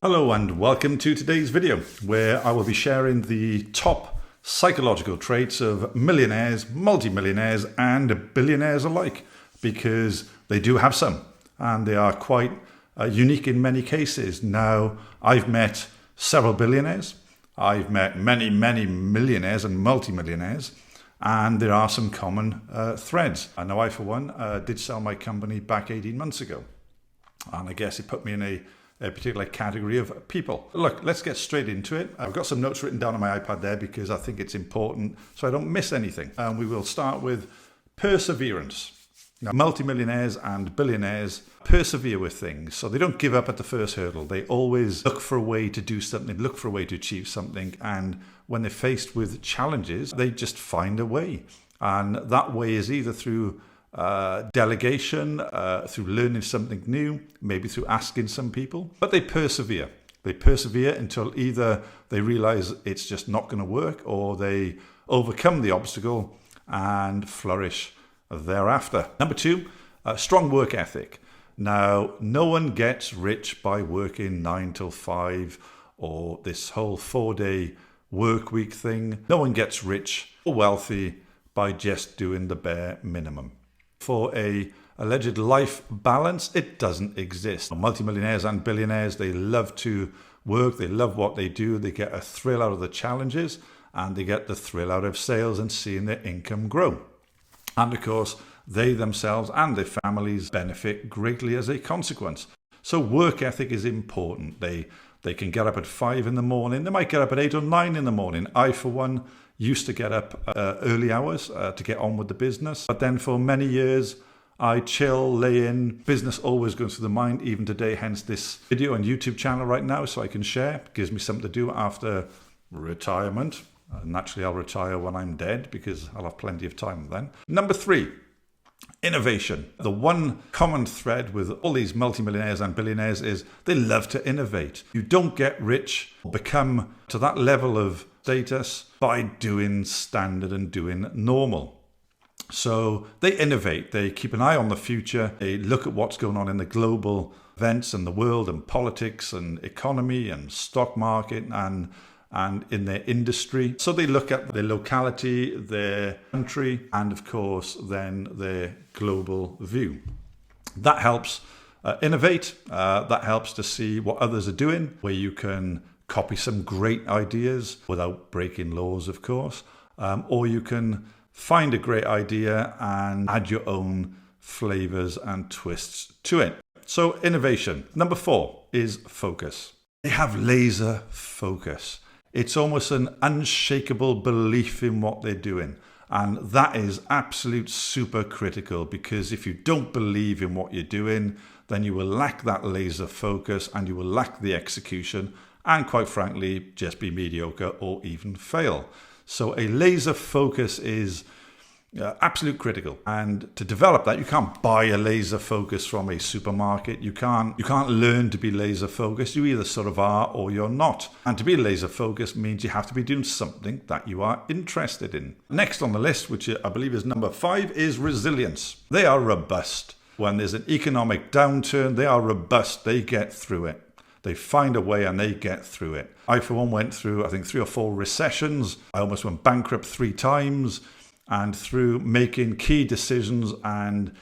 Hello and welcome to today's video, where I will be sharing the top psychological traits of millionaires, multimillionaires and billionaires alike, because they do have some and they are quite unique in many cases. Now, I've met several billionaires, I've met many millionaires and multimillionaires, and there are some common threads. I know I, for one, did sell my company back 18 months ago, and I guess it put me in a particular category of people. Look, let's get straight into it. I've got some notes written down on my iPad there because I think it's important so I don't miss anything. And we will start with perseverance. Now, multimillionaires and billionaires persevere with things, so they don't give up at the first hurdle. They always look for a way to do something, look for a way to achieve something, and when they're faced with challenges, they just find a way. And that way is either through delegation, through learning something new, maybe through asking some people, but they persevere. They persevere until either they realize it's just not going to work, or they overcome the obstacle and flourish thereafter. Number two, strong work ethic. Now, no one gets rich by working 9 till 5 or this whole 4-day work week thing. No one gets rich or wealthy by just doing the bare minimum. For a alleged life balance, it doesn't exist. Multimillionaires and billionaires, they love to work, they love what they do, they get a thrill out of the challenges, and they get the thrill out of sales and seeing their income grow. And of course, they themselves and their families benefit greatly as a consequence. So work ethic is important. They can get up at 5 in the morning, they might get up at 8 or 9 in the morning. I, for one, used to get up early hours to get on with the business. But then for many years, I chill, lay in. Business always goes through the mind, even today, hence this video and YouTube channel right now, so I can share. It gives me something to do after retirement. Naturally, I'll retire when I'm dead because I'll have plenty of time then. Number 3, innovation. The one common thread with all these multimillionaires and billionaires is they love to innovate. You don't get rich or become to that level of status by doing standard and doing normal. So they innovate, they keep an eye on the future, they look at what's going on in the global events and the world and politics and economy and stock market and in their industry. So they look at their locality, their country, and of course then their global view. That helps innovate, that helps to see what others are doing, where you can copy some great ideas without breaking laws, of course, or you can find a great idea and add your own flavors and twists to it. So innovation. Number 4 is focus. They have laser focus. It's almost an unshakable belief in what they're doing. And that is absolute super critical, because if you don't believe in what you're doing, then you will lack that laser focus and you will lack the execution, and quite frankly, just be mediocre or even fail. So a laser focus is absolute critical. And to develop that, you can't buy a laser focus from a supermarket. You can't learn to be laser focused. You either sort of are or you're not. And to be laser focused means you have to be doing something that you are interested in. Next on the list, which I believe is number 5, is resilience. They are robust. When there's an economic downturn, they are robust. They get through it. They find a way and they get through it. I, for one, went through, I think, 3 or 4 recessions. I almost went bankrupt 3 times. And through making key decisions and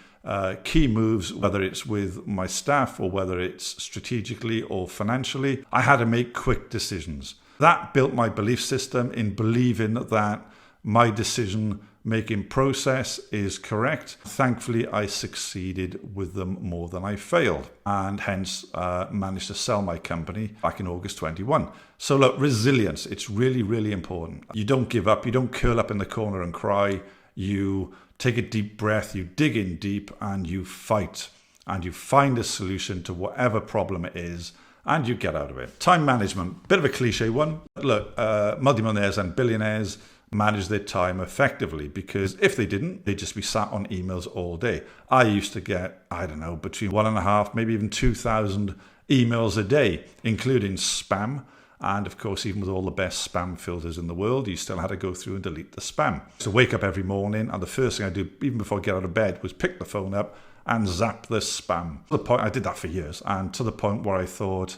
key moves, whether it's with my staff or whether it's strategically or financially, I had to make quick decisions. That built my belief system in believing that my decision-making process is correct. Thankfully, I succeeded with them more than I failed, and hence managed to sell my company back in August 21. So look, resilience, it's really, really important. You don't give up, you don't curl up in the corner and cry. You take a deep breath, you dig in deep, and you fight, and you find a solution to whatever problem it is, and you get out of it. Time management, bit of a cliche one. Look, multimillionaires and billionaires manage their time effectively, because if they didn't, they'd just be sat on emails all day. I used to get, I don't know, between 1.5, maybe even 2,000 emails a day, including spam. And of course, even with all the best spam filters in the world, you still had to go through and delete the spam. So wake up every morning, and the first thing I do, even before I get out of bed, was pick the phone up and zap the spam. To the point, I did that for years, and to the point where I thought,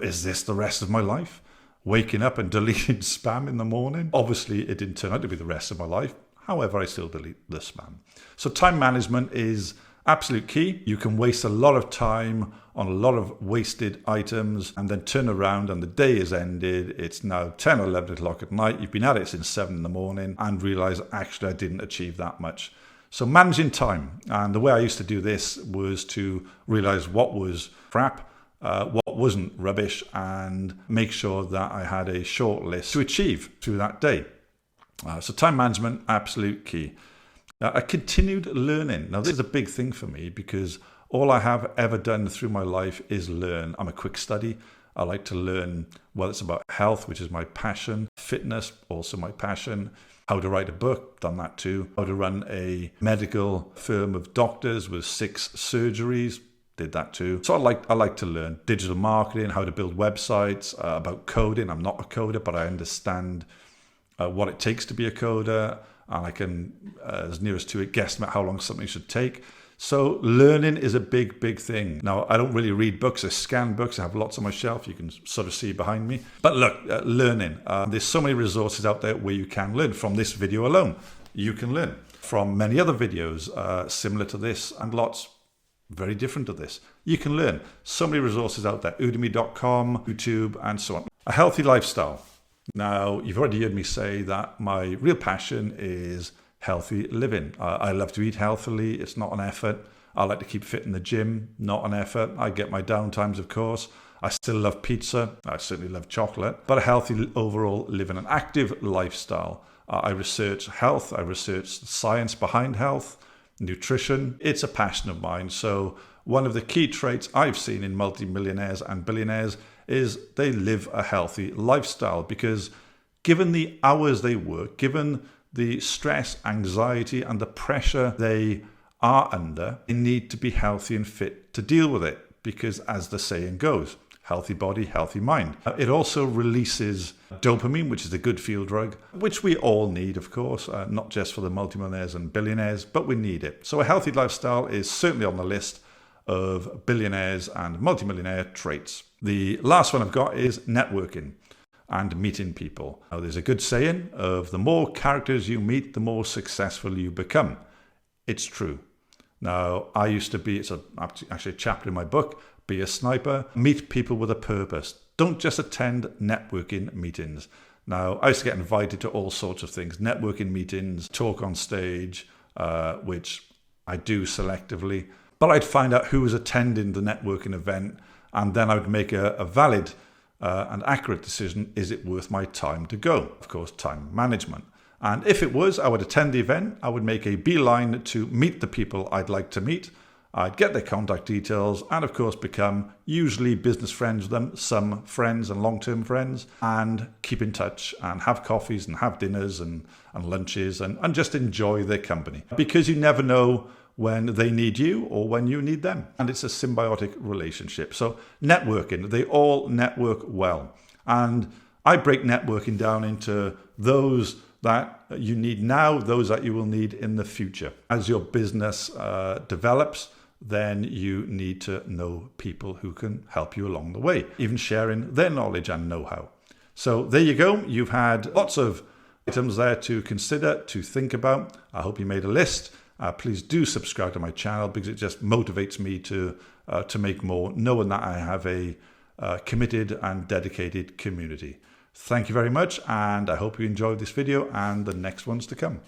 Is this the rest of my life? Waking up and deleting spam in the morning? Obviously, it didn't turn out to be the rest of my life. However, I still delete the spam. So time management is absolute key. You can waste a lot of time on a lot of wasted items and then turn around and the day is ended. It's now 10 or 11 o'clock at night. You've been at it since 7 in the morning and realize actually I didn't achieve that much. So managing time. And the way I used to do this was to realize what was crap, what wasn't rubbish, and make sure that I had a short list to achieve through that day. So time management, absolute key. I continued learning. Now, this is a big thing for me because all I have ever done through my life is learn. I'm a quick study. I like to learn, whether it's about health, which is my passion, fitness, also my passion, how to write a book, done that too, how to run a medical firm of doctors with 6 surgeries, did that too. So I like to learn digital marketing, how to build websites, about coding. I'm not a coder, but I understand what it takes to be a coder, and I can, as nearest to it, guesstimate how long something should take. So learning is a big, big thing. Now, I don't really read books. I scan books. I have lots on my shelf. You can sort of see behind me. But look, learning. There's so many resources out there where you can learn. From this video alone, you can learn. From many other videos similar to this and lots very different to this. You can learn. So many resources out there. Udemy.com, YouTube, and so on. A healthy lifestyle. Now, you've already heard me say that my real passion is healthy living. I love to eat healthily. It's not an effort. I like to keep fit in the gym, not an effort. I get my downtimes, of course. I still love pizza. I certainly love chocolate, but a healthy overall living, an active lifestyle. I research health. I research the science behind health, nutrition. It's a passion of mine. So one of the key traits I've seen in multimillionaires and billionaires is they live a healthy lifestyle because given the hours they work, given the stress, anxiety, and the pressure they are under, they need to be healthy and fit to deal with it because, as the saying goes, healthy body, healthy mind. It also releases dopamine, which is a good feel drug, which we all need, of course, not just for the multimillionaires and billionaires, but we need it. So a healthy lifestyle is certainly on the list of billionaires and multimillionaire traits. The last one I've got is networking and meeting people. Now, there's a good saying of the more characters you meet, the more successful you become. It's true. Now, I used to be, it's actually a chapter in my book, be a sniper, meet people with a purpose. Don't just attend networking meetings. Now, I used to get invited to all sorts of things, networking meetings, talk on stage, which I do selectively. But I'd find out who was attending the networking event, and then I would make a valid and accurate decision. Is it worth my time to go? Of course, time management. And if it was, I would attend the event. I would make a beeline to meet the people I'd like to meet. I'd get their contact details and, of course, become usually business friends with them, some friends and long-term friends, and keep in touch and have coffees and have dinners and lunches and just enjoy their company. Because you never know when they need you or when you need them. And it's a symbiotic relationship. So networking, they all network well. And I break networking down into those that you need now, those that you will need in the future. As your business develops, then you need to know people who can help you along the way, even sharing their knowledge and know-how. So there you go. You've had lots of items there to consider, to think about. I hope you made a list. Please do subscribe to my channel because it just motivates me to make more, knowing that I have a committed and dedicated community. Thank you very much, and I hope you enjoyed this video and the next ones to come.